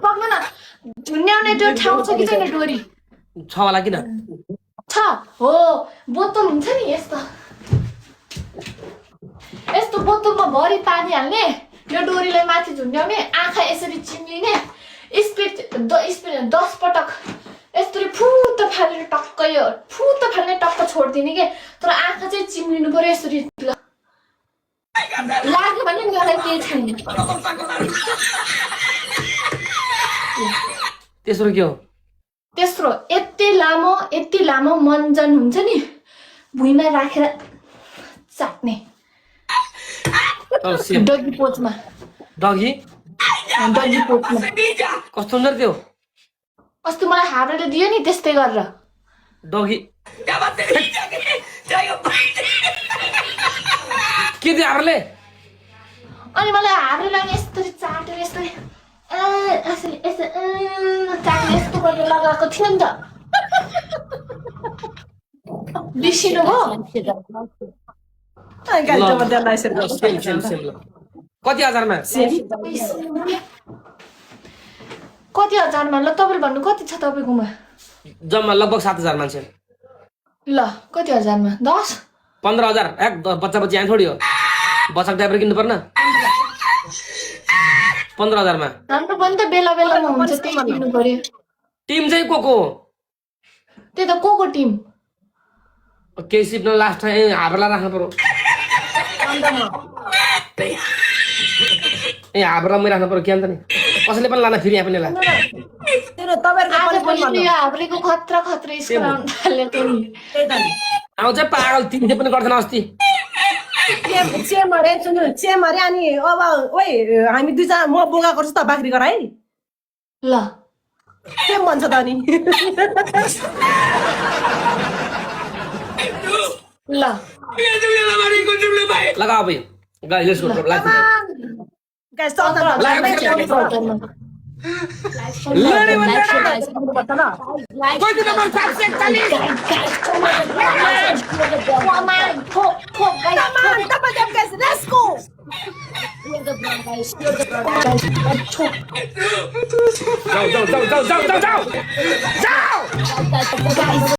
पक्नु न झुन्ड्याउने त्यो ठाउँ छ कि छैन डोरी छ होला किन छ हो बोतल हुन्छ नि यस्तो यस्तो बोतलमा भरि पानी हाल्ने यो डोरीलाई माथि झुन्ड्याउने आँखा यसरी चिम्लिने स्पिड 10 पटक यसरी फुत्त फालेर टक्क यो फुत्त फाल्ने टक्क छोड्दिने के तर आँखा चाहिँ चिम्लिनु पर्यो यसरी लाग्यो भने मलाई केही छैन तेस्रो के हो तेस्रो यति लामो मञ्जन हुन्छ नि भुइँमा राखेर चाट्ने डगी पोचमा डगी पोचमा कस्तो हुन्छ त्यो अस्ति मलाई हाब्रेले दियो नि त्यस्तै गरेर डगी के दियो हाब्रेले अनि मलाई हाब्रेले यस्तरी चाटेर यस्तरी चाटेर यस्तो गरेर लगाएको थियो नि त बिर्सिनु हो कति हजारमा कति हजारमा ल तपाईँले भन्नु कति छ तपाईँकोमा जम्मा लगभग 7,000 मान्छे ल कति हजारमा 10 15,000 एक बच्चा यहाँ थोडी हो बच्चा ड्राइभर किन्नु पर्न 15,000 मा हाम्रो पनि त बेला बेलामा हुन्छ त्यही किन्नु पर्यो टिम चाहिँ को त्यही त को टिम केही सिप्न लास्ट टाइम हाब्रेला राख्नु पर्यो ए हाब्रेला मै राख्नु पर्यो के अन्त नि कसैले पनि लान फेरि यहाँ पनि ला हाब्रेको खतरा स्कुल आउनु थालेको नि आउँछ पागल तिमीले पनि गर्दैन अस्ति चेमरे अनि अब ओइ हामी दुईजना म बोगा गर्छु त बाख्री गर है ल के भन्छ त अनि ल लगा अब गाइस लेट्स गो गाइस जाऊ